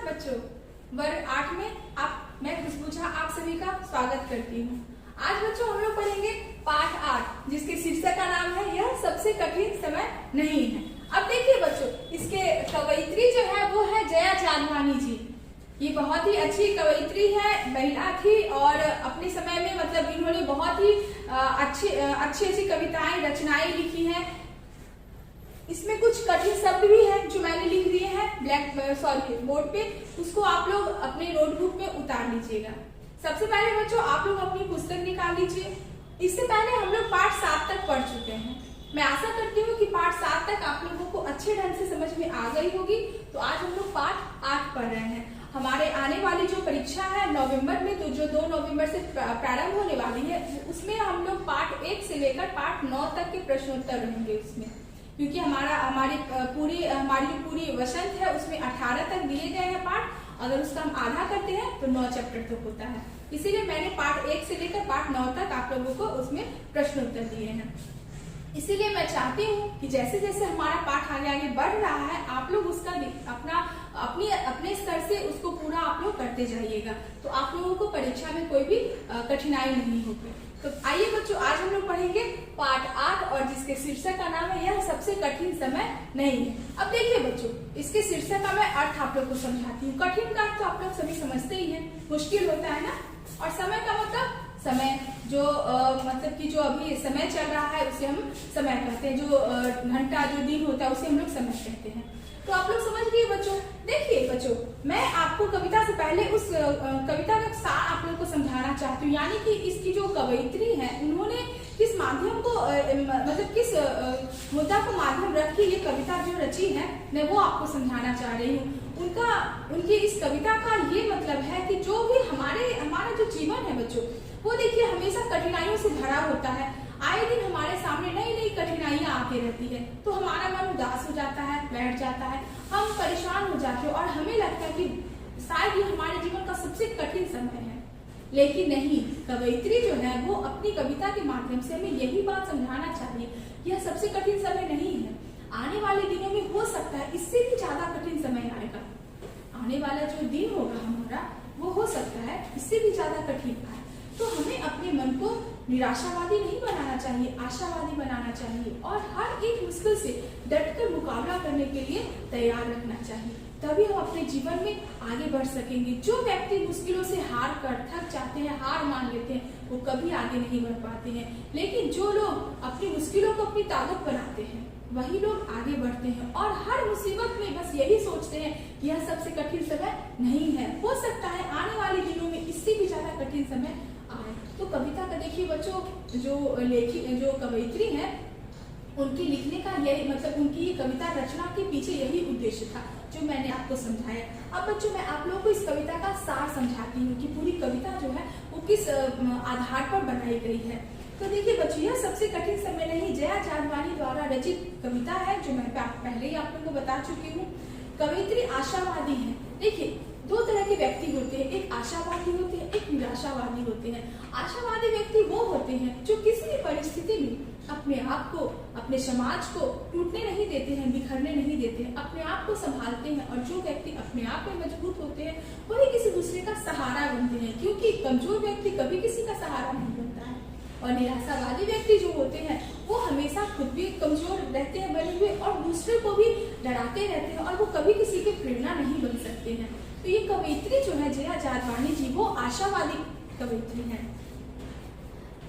बच्चों, वर्ग 8 में मैं खुशबू झा आप सभी का स्वागत करती हूँ। आज बच्चों हम लोग पढ़ेंगे पाठ 8 जिसके शीर्षक का नाम है यह सबसे कठिन समय नहीं है। अब देखिए बच्चों, इसके कवयित्री जो है वो है जया चांदवानी जी। ये बहुत ही अच्छी कवयित्री है, महिला थी और अपने समय में मतलब इन्होंने बहुत ही अच्छी कविताएं रचनाएं लिखी हैं। इसमें कुछ कठिन शब्द भी हैं जो मैंने लिख दिए हैं बोर्ड पे, उसको आप लोग अपने नोटबुक में उतार लीजिएगा। सबसे पहले बच्चों आप लोग अपनी पुस्तक निकाल लीजिए। इससे पहले हम लोग पाठ 7 तक पढ़ चुके हैं। मैं आशा करती हूँ कि पाठ 7 तक आप लोगों को अच्छे ढंग से समझ में आ गई होगी। तो आज हम लोग पाठ 8 पढ़ रहे हैं। हमारे आने वाली जो परीक्षा है नवंबर में, तो जो 2 नवंबर से प्रारंभ होने वाली है, उसमें हम लोग पाठ 1 से लेकर पाठ 9 तक के प्रश्नोत्तर रहेंगे उसमें, क्योंकि हमारी जो पूरी वसंत है उसमें 18 तक दिए गए हैं पाठ। अगर उसका हम आधा करते हैं तो 9 चैप्टर तक होता है। इसीलिए मैंने पाठ 1 से लेकर पाठ 9 तक आप लोगों को उसमें प्रश्नोत्तर दिए हैं। इसीलिए मैं चाहती हूँ कि जैसे जैसे हमारा पाठ आगे बढ़ रहा है, आप लोग उसका अपने स्तर से उसको पूरा आप लोग करते जाइएगा, तो आप लोगों को परीक्षा में कोई भी कठिनाई नहीं होगी। तो आइए बच्चों, आज हम लोग पढ़ेंगे पाठ 8 और जिसके शीर्षक का नाम है यह सबसे कठिन समय नहीं है। अब देखिए बच्चों, इसके शीर्षक का मैं अर्थ आप लोग को समझाती हूँ। कठिन का अर्थ तो आप लोग सभी समझते ही हैं, मुश्किल होता है ना। और समय का मतलब समय, जो मतलब कि जो अभी समय चल रहा है उसे हम समय कहते हैं। जो घंटा जो दिन होता है उसे हम लोग समय कहते हैं। तो आप लोग समझ गए बच्चों। देखिए बच्चों, मैं आपको कविता से पहले उस कविता का सार आप लोग को समझाना चाहती हूँ। यानी कि इसकी जो कवयित्री है उन्होंने किस माध्यम को मतलब किस मुद्दा को माध्यम रख के ये कविता जो रची है, मैं वो आपको समझाना चाह रही हूँ। उनकी इस कविता का ये मतलब है कि जो भी हमारा जो जीवन है बच्चों, वो देखिए हमेशा कठिनाइयों से भरा होता है। आए दिन हमारे सामने नई नई कठिनाइयां आती रहती है, तो हमारा मन उदास हो जाता है, बैठ जाता है, हम परेशान हो जाते हैं और हमें लगता है कि शायद ये हमारे जीवन का सबसे कठिन समय है। लेकिन नहीं, कवयित्री जो है वो अपनी कविता के माध्यम से हमें यही बात समझाना चाहिए, यह सबसे कठिन समय नहीं है। आने वाले दिनों में हो सकता है इससे भी ज्यादा कठिन समय आएगा। आने वाला जो दिन होगा हमारा, वो हो सकता है इससे भी ज्यादा कठिन आए। तो हमें अपने मन को निराशावादी नहीं बनाना चाहिए, आशावादी बनाना चाहिए और हर एक मुश्किल से डटकर मुकाबला करने के लिए तैयार रखना चाहिए। तभी हम अपने जीवन में आगे बढ़ सकेंगे। जो व्यक्ति मुश्किलों से हार कर थक जाते हैं, हार मान लेते हैं, वो कभी आगे नहीं बढ़ पाते हैं। लेकिन जो लोग अपनी मुश्किलों को अपनी ताकत बनाते हैं, वही लोग आगे बढ़ते हैं और हर मुसीबत में बस यही सोचते हैं कि यह सबसे कठिन समय नहीं है। हो सकता है आने वाले दिनों में इससे भी ज्यादा कठिन समय आए। तो कविता का देखिए बच्चों, जो कवयित्री है, उनके लिखने का यही मतलब उनकी कविता रचना के पीछे यही उद्देश्य था जो मैंने आपको समझाया। अब बच्चों मैं आप लोगों को इस कविता का सार समझाती हूँ कि पूरी कविता जो है वो किस आधार पर बनाई गई है। तो देखिए बच्चों, यह सबसे कठिन समय नहीं जया चांदवानी द्वारा रचित कविता है, जो मैं पहले ही आप लोगों को बता चुकी हूँ। कवयित्री आशावादी है। देखिए, 2 तरह के व्यक्ति होते हैं, एक आशावादी होते हैं, एक निराशावादी होते हैं। आशावादी व्यक्ति वो होते हैं जो किसी भी परिस्थिति में अपने आप को, अपने समाज को टूटने नहीं देते हैं, बिखरने नहीं देते हैं, अपने आप को संभालते हैं। और जो व्यक्ति अपने आप में मजबूत होते हैं वही किसी दूसरे का सहारा बनते हैं, क्योंकि कमजोर व्यक्ति कभी किसी का सहारा नहीं बनता है। और निराशावादी व्यक्ति जो होते हैं वो हमेशा खुद भी कमजोर रहते हैं बने हुए और दूसरे को भी डराते रहते हैं और वो कभी किसी की प्रेरणा नहीं बन सकते हैं। तो ये कवयित्री जो है जया चांदवानी जी, वो आशावादी कवयित्री है।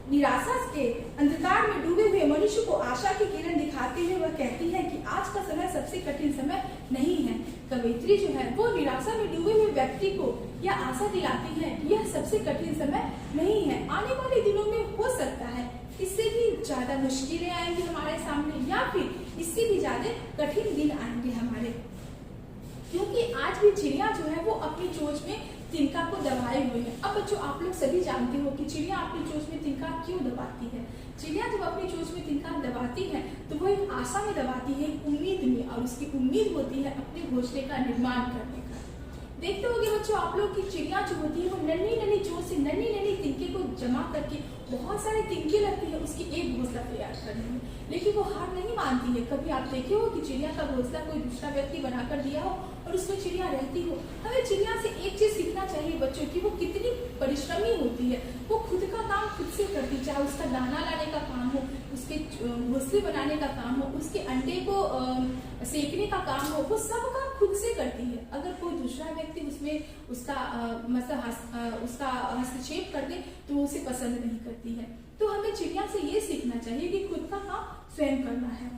निराशा के अंधकार में डूबे हुए मनुष्य को आशा की किरण दिखाते हुए वह कहती है कि आज का समय सबसे कठिन समय नहीं है। कवयित्री जो है वो निराशा में डूबे हुए व्यक्ति को यह आशा दिलाती है कि यह सबसे कठिन समय नहीं है। आने वाले दिनों में हो सकता है इससे भी ज्यादा मुश्किलें आएंगी हमारे सामने, या फिर इससे भी ज्यादा कठिन दिन आएंगे हमारे। क्योंकि आज भी चिड़िया जो है वो अपनी चोंच में तिनका को दबाए हुए हैं। अब बच्चों आप लोग सभी जानते हो कि चिड़िया अपनी चोंच में तिनका क्यों दबाती है। चिड़िया जब अपनी चोंच में तिनका दबाती है तो वो एक आशा में दबाती है, एक उम्मीद में, और उसकी उम्मीद होती है अपने घोंसले का निर्माण करने का। देखते होंगे बच्चों आप लोग की चिड़िया जो होती है वो नन्ही नन्ही चोंच से नन्ही नन्ही तिनके को जमा करके बहुत सारे तिनके लगते हैं उसकी एक घोंसला तैयार करने में, लेकिन वो हार नहीं मानती है। कभी आप देखे हो कि चिड़िया का घोंसला कोई दूसरा व्यक्ति बनाकर दिया हो और उसमें चिड़िया रहती हो। हमें चिड़िया से एक चीज सीखना चाहिए बच्चों की वो कितनी परिश्रमी होती है। वो खुद का काम खुद से करती, चाहे उसका दाना लाने का काम हो, उसके घोंसले बनाने का काम हो, उसके अंडे को सेकने का काम हो, वो सब काम खुद से करती है। अगर कोई दूसरा व्यक्ति उसमें उसका उसका हस्तक्षेप कर दे तो वो उसे पसंद नहीं करती है। तो हमें चिड़िया से ये सीखना चाहिए कि खुद का काम स्वयं करना है।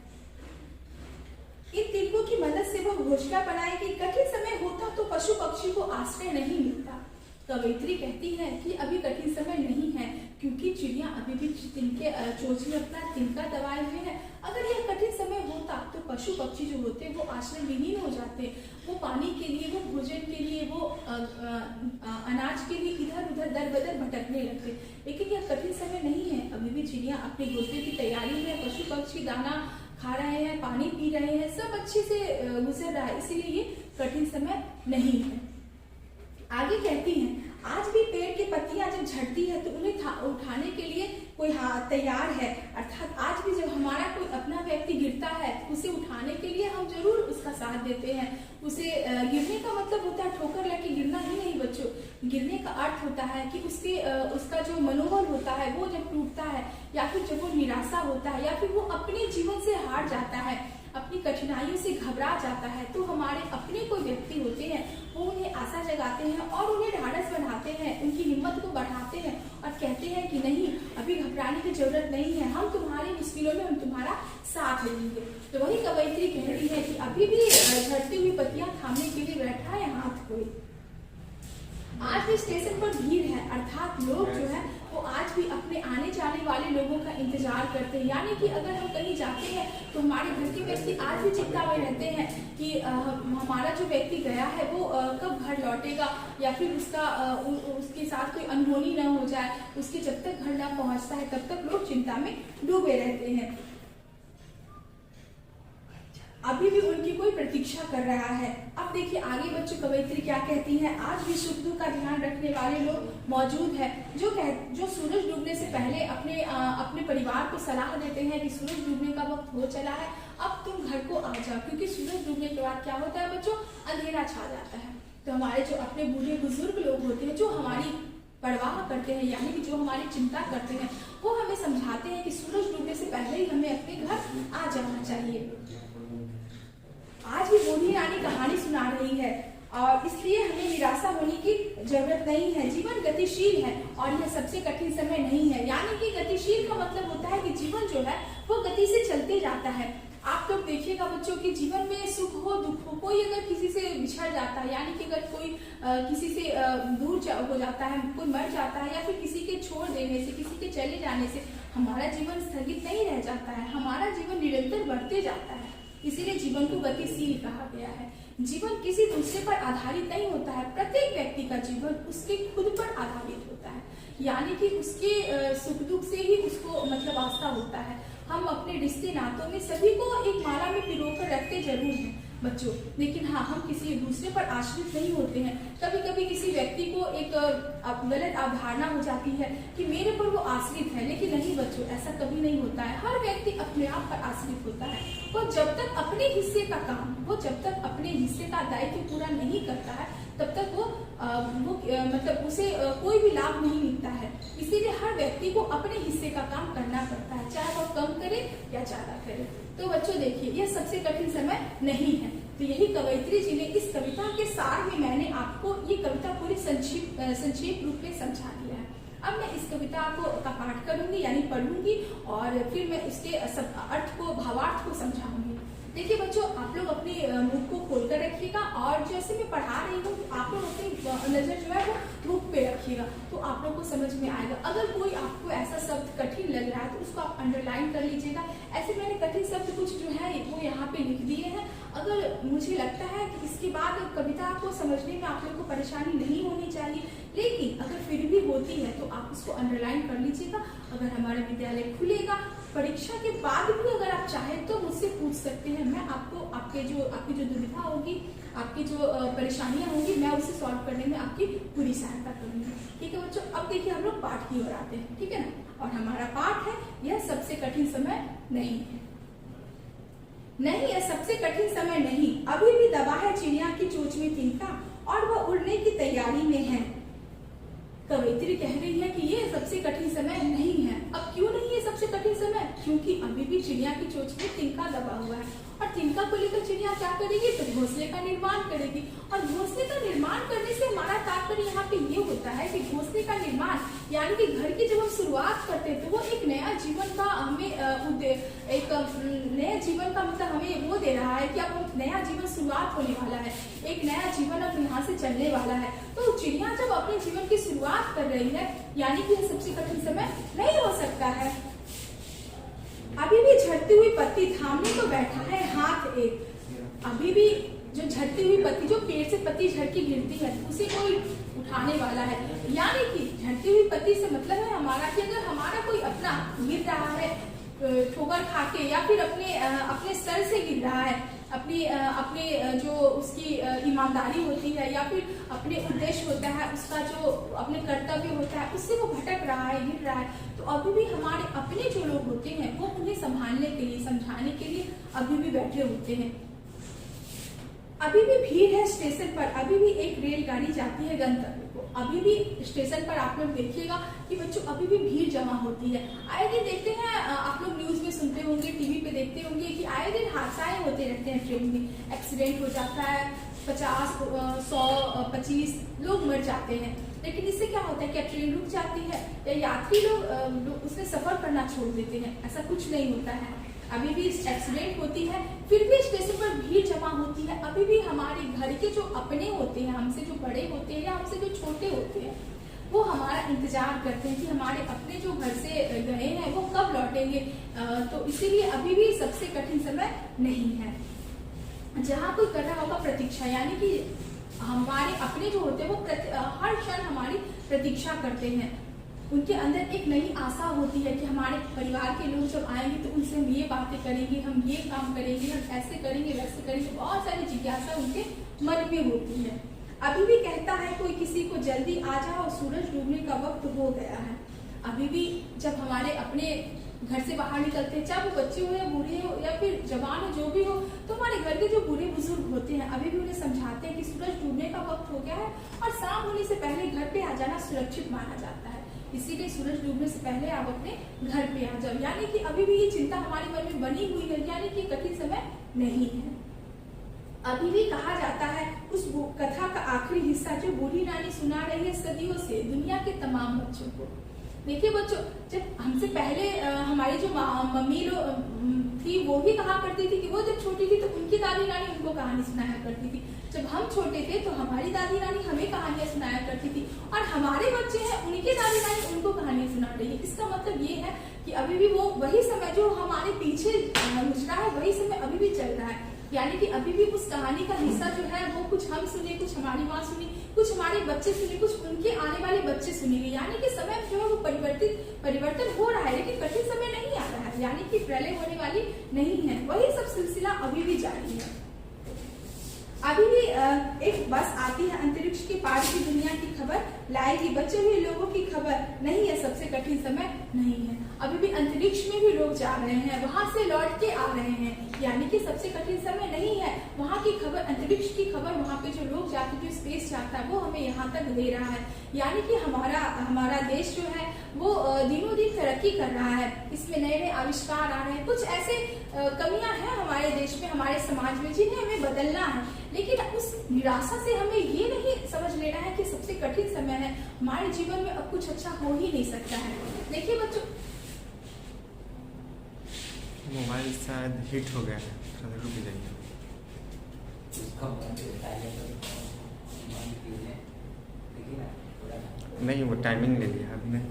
इन तिनकों की मदद से वो घोंसला बनाएगी। कठिन समय होता तो पशु पक्षी को आश्रय नहीं मिलता। कवयित्री कहती है कि अभी कठिन समय नहीं है क्योंकि चिड़िया अभी भी तिनके चोंच में अपना तिनका दबाए हुए हैं। अगर यह कठिन समय होता तो पशु पक्षी जो होते वो आश्रय विहीन हो जाते। वो पानी के लिए, वो भोजन के लिए, वो अनाज के लिए इधर उधर दर बदर भटकने लगते। लेकिन यह कठिन समय नहीं है, अभी भी चिड़िया अपने घोंसले की तैयारी में, पशु पक्षी दाना खा रहे हैं, पानी पी रहे हैं, सब अच्छे से गुजर रहा है, इसीलिए ये कठिन समय नहीं है। आगे कहती हैं आज भी पेड़ की पत्तियां जब झड़ती है तो उन्हें उठाने के लिए कोई तैयार है। अर्थात आज भी जब हमारा कोई अपना व्यक्ति गिरता है तो उसे उठाने के लिए हम जरूर उसका साथ देते हैं। उसे गिरने का मतलब होता है ठोकर लगे गिरना ही नहीं बच्चों। गिरने का अर्थ होता है कि उसका जो मनोबल होता है वो जब टूटता है, या फिर जब वो निराशा होता है, या फिर वो अपने जीवन से हार जाता है, अपनी कठिनाइयों से घबरा जाता है, तो हमारे अपने कोई व्यक्ति होते हैं वो उन्हें आशा जगाते हैं और उन्हें ढाढ़स बढ़ाते हैं, उनकी हिम्मत को बढ़ाते हैं और कहते हैं कि नहीं अभी घबराने की जरूरत नहीं है, हम तुम्हारी मुश्किलों में हम तुम्हारा साथ देंगे। तो वही कवयित्री कह रही है कि अभी भी झड़ती हुई पत्तियां थामने के लिए बैठा है हाथ कोई। आज भी स्टेशन पर भीड़ है, अर्थात लोग जो है वो आज भी अपने आने जाने वाले लोगों का इंतजार करते हैं। यानी कि अगर हम कहीं जाते हैं तो हमारे घर के व्यक्ति आज भी चिंता में रहते हैं कि हमारा जो व्यक्ति गया है वो कब घर लौटेगा, या फिर उसके साथ कोई अनहोनी न हो जाए। उसके जब तक घर न पहुंचता है तब तक लोग चिंता में डूबे रहते हैं। अभी भी उनकी कोई प्रतीक्षा कर रहा है। अब देखिए आगे बच्चों कवयित्री क्या कहती है। आज भी सुख दुख का ध्यान रखने वाले लोग मौजूद है जो सूरज डूबने से पहले अपने परिवार को सलाह देते हैं कि सूरज डूबने का वक्त हो चला है, अब तुम घर को आ जाओ, क्योंकि सूरज डूबने के बाद क्या होता है बच्चों, अंधेरा छा जाता है। तो हमारे जो अपने बूढ़े बुजुर्ग लोग होते हैं जो हमारी परवाह करते हैं, यानी कि जो हमारी चिंता करते हैं, वो हमें समझाते हैं कि सूरज डूबने से पहले ही हमें अपने घर आ जाना चाहिए। आज भी बूढ़ी रानी कहानी सुना रही है और इसलिए हमें निराशा होने की जरूरत नहीं है। जीवन गतिशील है और यह सबसे कठिन समय नहीं है। यानी कि गतिशील का मतलब होता है कि जीवन जो है वो गति से चलते जाता है। आप लोग देखिएगा बच्चों कि जीवन में सुख हो दुख हो, कोई अगर किसी से बिछड़ जाता है, यानी कि अगर कोई किसी से दूर हो जाता है, कोई मर जाता है, या फिर किसी के छोड़ देने से, किसी के चले जाने से हमारा जीवन स्थगित नहीं रह जाता है, हमारा जीवन निरंतर बढ़ते जाता है। इसीलिए जीवन को गतिशील कहा गया है। जीवन किसी दूसरे पर आधारित नहीं होता है, प्रत्येक व्यक्ति का जीवन उसके खुद पर आधारित होता है, यानी कि उसके सुख दुख से ही उसको मतलब आस्था होता है। हम अपने रिश्ते नातों में सभी को एक माला में पिरोकर रखते जरूर हैं बच्चों, लेकिन हाँ हम किसी दूसरे पर आश्रित नहीं होते हैं। कभी कभी किसी व्यक्ति को एक गलत अवधारणा हो जाती है कि मेरे पर वो आश्रित है, लेकिन नहीं बच्चों, ऐसा कभी नहीं होता है। हर व्यक्ति अपने आप पर आश्रित होता है। वो जब तक अपने हिस्से का काम, वो जब तक अपने हिस्से का दायित्व पूरा नहीं करता है तब तक वो मतलब उसे कोई भी लाभ नहीं मिलता है। इसीलिए हर व्यक्ति को अपने हिस्से का काम करना पड़ता है, चाहे वो कम करे या ज्यादा करे। तो बच्चों देखिए यह सबसे कठिन समय नहीं है। तो यही कवयित्री जी ने इस कविता के सार में मैंने आपको ये कविता पूरी संक्षेप रूप में समझा दिया है। अब मैं इस कविता का पाठ करूंगी यानी पढ़ूंगी और फिर मैं इसके अर्थ को, भावार्थ को समझाऊंगी। देखिए बच्चों, आप लोग अपनी बुक को खोलकर रखिएगा और जैसे मैं पढ़ा रही हूँ आप लोग अपनी नजर जो है वो बुक पे रखिएगा, तो आप लोग को समझ में आएगा। अगर कोई आपको ऐसा शब्द कठिन लग रहा है तो उसको आप अंडरलाइन कर लीजिएगा। ऐसे मैंने कठिन शब्द कुछ जो है वो यहाँ पे लिख दिए हैं। अगर मुझे लगता है कि इसके बाद कविता को समझने में आप लोग को परेशानी नहीं होनी चाहिए, लेकिन अगर फिर भी होती है तो आप उसको अंडरलाइन कर लीजिएगा। अगर हमारा विद्यालय खुलेगा परीक्षा के बाद भी अगर आप चाहें तो मुझसे पूछ सकते हैं, मैं आपको आपकी जो दुविधा होगी, आपकी जो परेशानियां होंगी, मैं उसे सॉल्व करने में आपकी पूरी सहायता करूंगी। ठीक है बच्चों, अब देखिए हम लोग पाठ की ओर आते हैं। ठीक है ना, और हमारा पाठ है यह सबसे कठिन समय नहीं है। नहीं, यह सबसे कठिन समय नहीं, अभी भी दबा है चिड़िया की चोंच में तिनका और वह उड़ने की तैयारी में है। कवयित्री कह रही है कि ये सबसे कठिन समय नहीं है। अब क्यों नहीं है सबसे कठिन समय? क्योंकि अभी भी चिड़िया की चोंच में तिनका दबा हुआ है, और तिनका को लेकर चिड़िया क्या करेगी? तो घोंसले का निर्माण करेगी। और घोंसले का निर्माण करने से हमारा तात्पर्य यहाँ पे ये होता है कि घोंसले का निर्माण यानी कि घर की जब हम शुरुआत करते हैं तो वो एक नया जीवन का हमें एक नया जीवन का मतलब हमें वो दे रहा है कि अब नया जीवन शुरुआत होने वाला है, एक नया जीवन अब यहाँ से चलने वाला है। तो चिड़िया जब अपने जीवन की शुरुआत कर रही है, यानी कि यह सबसे कठिन समय नहीं हो सकता है। अभी भी झड़ती हुई पत्ती थामने को बैठा है हाथ एक। अभी भी जो झड़ती हुई पत्ती, जो पेड़ से पत्ती झड़ के गिरती है, उसे कोई उठाने वाला है। यानी कि झड़ती हुई पत्ती से मतलब है हमारा कि अगर हमारा कोई अपना गिर रहा है ठोकर खा के, या फिर अपने सर से गिर रहा है, अपने जो उसकी ईमानदारी होती है या फिर अपने उद्देश्य होता है, उसका जो अपने कर्तव्य होता है, उससे वो भटक रहा है, गिर रहा है, तो अभी भी हमारे अपने जो लोग होते हैं वो उन्हें संभालने के लिए, समझाने के लिए अभी भी बैठे होते हैं। अभी भी भीड़ है स्टेशन पर, अभी भी एक रेलगाड़ी जाती है गंतव्य को। अभी भी स्टेशन पर आप लोग देखिएगा कि बच्चों अभी भी भीड़ जमा होती है। आए दिन देखते हैं, आप लोग न्यूज में सुनते होंगे, टीवी पे देखते होंगे कि आए दिन हादसाएं होते रहते हैं, ट्रेन में एक्सीडेंट हो जाता है, 50, 100, 25 लोग मर जाते हैं। लेकिन इससे क्या होता है? क्या ट्रेन रुक जाती है या यात्री लोग उसमें सफर करना छोड़ देते हैं? ऐसा कुछ नहीं होता है। अभी भी एक्सीडेंट होती है, फिर भी स्टेशन पर भीड़ जमा होती है। अभी भी हमारे घर के जो अपने होते हैं, हमसे जो बड़े होते हैं या हमसे जो छोटे होते हैं, वो हमारा इंतजार करते हैं कि हमारे अपने जो घर से गए हैं वो कब लौटेंगे। तो इसीलिए अभी भी सबसे कठिन समय नहीं है। जहाँ कोई कर रहा होगा प्रतीक्षा, यानी कि हमारे अपने जो होते हैं वो हर क्षण हमारी प्रतीक्षा करते हैं। उनके अंदर एक नई आशा होती है कि हमारे परिवार के लोग जब आएंगे तो उनसे हम ये बातें करेंगे, हम ये काम करेंगे, हम ऐसे करेंगे, वैसे करेंगे। बहुत सारी जिज्ञासा उनके मन में होती है। अभी भी कहता है कोई किसी को, जल्दी आ जाओ, सूरज डूबने का वक्त हो गया है। अभी भी जब हमारे अपने घर से बाहर निकलते हैं, चाहे वो बच्चे हो या बूढ़े हो या फिर जवान हो, जो भी हो, तो हमारे घर के जो बूढ़े बुजुर्ग होते हैं अभी भी उन्हें समझाते हैं कि सूरज डूबने का वक्त हो गया है और शाम होने से पहले घर पे आ जाना सुरक्षित माना जाता है। इसीलिए सूरज डूबने से पहले आप अपने घर पे आ जाओ। यानी कि अभी भी ये चिंता हमारे मन में बनी हुई है, यानी कि कठिन समय नहीं है। अभी भी कहा जाता है उस कथा का आखिरी हिस्सा जो बूढ़ी रानी सुना रही है सदियों से दुनिया के तमाम बच्चों को। देखिए बच्चों, जब हमसे पहले हमारी जो मम्मी थी वो भी कहा करती थी कि वो जब छोटी थी तो उनकी दादी रानी उनको कहानी सुनाया करती थी। जब हम छोटे थे तो हमारी दादी रानी हमें कहानियां सुनाया करती थी, और हमारे बच्चे हैं उनकी दादी रानी उनको कहानियां सुना रही है। इसका मतलब ये है कि अभी भी वो वही समय जो हमारे पीछे गुजरा है वही समय अभी भी चल रहा है। यानी कि अभी भी उस कहानी का हिस्सा जो है वो कुछ हम सुने, कुछ हमारी माँ सुनी, कुछ हमारे बच्चे सुने, कुछ उनके आने वाले बच्चे सुनेंगे। यानी कि समय जो है वो परिवर्तन हो रहा है, लेकिन कठिन समय नहीं आ रहा है, यानी कि प्रलय होने वाली नहीं है। वही सब सिलसिला अभी भी जारी है। अभी भी एक बस आती है, अंतरिक्ष के पार की दुनिया की खबर लाएगी, बचे हुए लोगों की खबर नहीं है, सबसे कठिन समय नहीं है। अभी भी अंतरिक्ष में भी लोग जा रहे हैं, वहां से लौट के आ रहे हैं, यानी कि सबसे कठिन समय नहीं है। वहां की खबर, अंतरिक्ष की खबर, वहां पे जो लोग जाते, जो स्पेस जाता है वो हमें यहाँ तक दे रहा है। यानी कि हमारा देश जो है वो दिनों दिन तरक्की कर रहा है, इसमें नए नए आविष्कार आ रहे हैं। कुछ ऐसे कमियां हैं हमारे देश में, हमारे समाज में, जिन्हें हमें बदलना है, लेकिन उस निराशा से हमें ये नहीं समझ लेना है कि सबसे कठिन समय है, हमारे जीवन में अब कुछ अच्छा हो ही नहीं सकता है। देखिए बच्चों, मोबाइल शायद हिट हो गया है, रुक जाइए। नहीं, वो टाइमिंग ले लिया अभी नहीं,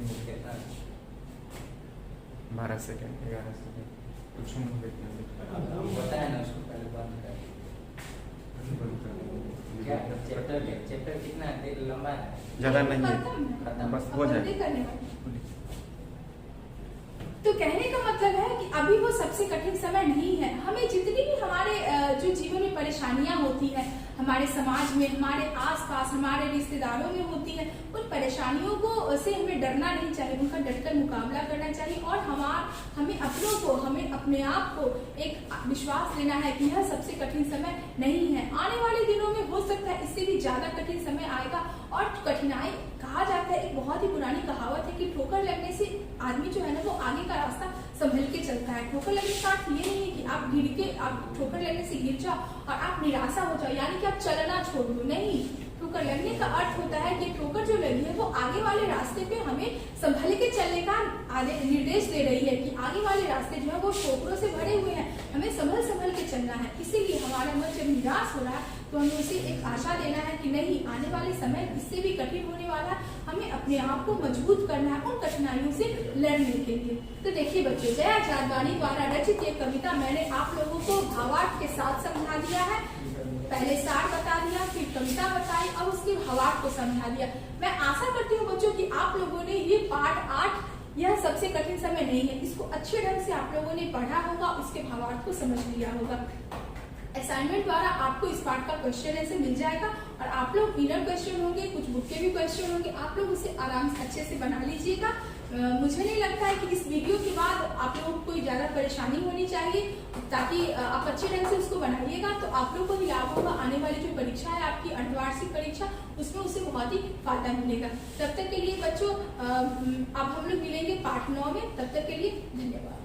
12 सेकेंड 11 सेकेंड कुछ बताया ना उसको, पहले बंद कर। क्या चैप्टर कितना लंबा है? ज़्यादा नहीं है, खत्म बस हो जाए। तो कहने का मतलब है कि अभी वो सबसे कठिन समय नहीं है। हमें जितनी भी हमारे जो जीवन में परेशानियां होती है, हमारे समाज में, हमारे आसपास, हमारे रिश्तेदारों में होती है, उन परेशानियों को से हमें डरना नहीं चाहिए, उनका डटकर मुकाबला करना चाहिए और हमें अपनों को, हमें अपने आप को एक विश्वास देना है कि यह सबसे कठिन समय नहीं है। आने वाले दिनों में हो सकता है इससे भी ज्यादा कठिन समय आएगा। और कठिनाई, कहा जाता है, एक बहुत ही पुरानी कहावत है कि ठोकर लगने से आदमी जो है ना वो आगे का रास्ता संभल के चलता है। ठोकर लगने का अर्थ ये नहीं है कि आप ठोकर लगने से गिर जाओ और आप निराशा हो जाओ, यानी कि आप चलना छोड़ दो, नहीं। ठोकर लगने का अर्थ होता है कि ठोकर जो लगी है वो आगे वाले रास्ते पे हमें संभल के चलने का निर्देश दे रही है कि आगे वाले रास्ते जो है वो ठोकरों से भरे हुए हैं, हमें संभल के चलना है। इसीलिए हमारा मन जब निराश हो रहा है तो हमें उसे एक आशा देना है कि नहीं, आने वाले समय इससे भी कठिन होने वाला है, हमें अपने आप को मजबूत करना है उन कठिनाइयों से लड़ने के लिए। तो देखिए बच्चों, जया जादवानी द्वारा रचित ये कविता मैंने आप लोगों को भावार्थ के साथ समझा दिया है। पहले सार बता दिया, फिर कविता बताई, अब उसके भावार्थ को समझा दिया। मैं आशा करती हूँ बच्चों कि आप लोगों ने ये पाठ 8 यह सबसे कठिन समय नहीं है, इसको अच्छे ढंग से आप लोगों ने पढ़ा होगा, उसके भावार्थ को समझ लिया होगा। असाइनमेंट द्वारा आपको इस पार्ट का क्वेश्चन ऐसे मिल जाएगा और आप लोग इनर क्वेश्चन होंगे, कुछ बुक के भी क्वेश्चन होंगे, आप लोग उसे आराम से अच्छे से बना लीजिएगा। मुझे नहीं लगता है कि इस वीडियो के बाद आप लोगों को कोई ज्यादा परेशानी होनी चाहिए, ताकि आप अच्छे ढंग से उसको बनाइएगा तो आप लोग को भी लाभ होगा। आने वाली जो परीक्षा है आपकी अर्धवार्षिक परीक्षा, उसमें उसे बहुत ही फायदा मिलेगा। तब तक के लिए बच्चों अब हम लोग मिलेंगे पार्ट 9 में, तब तक के लिए धन्यवाद।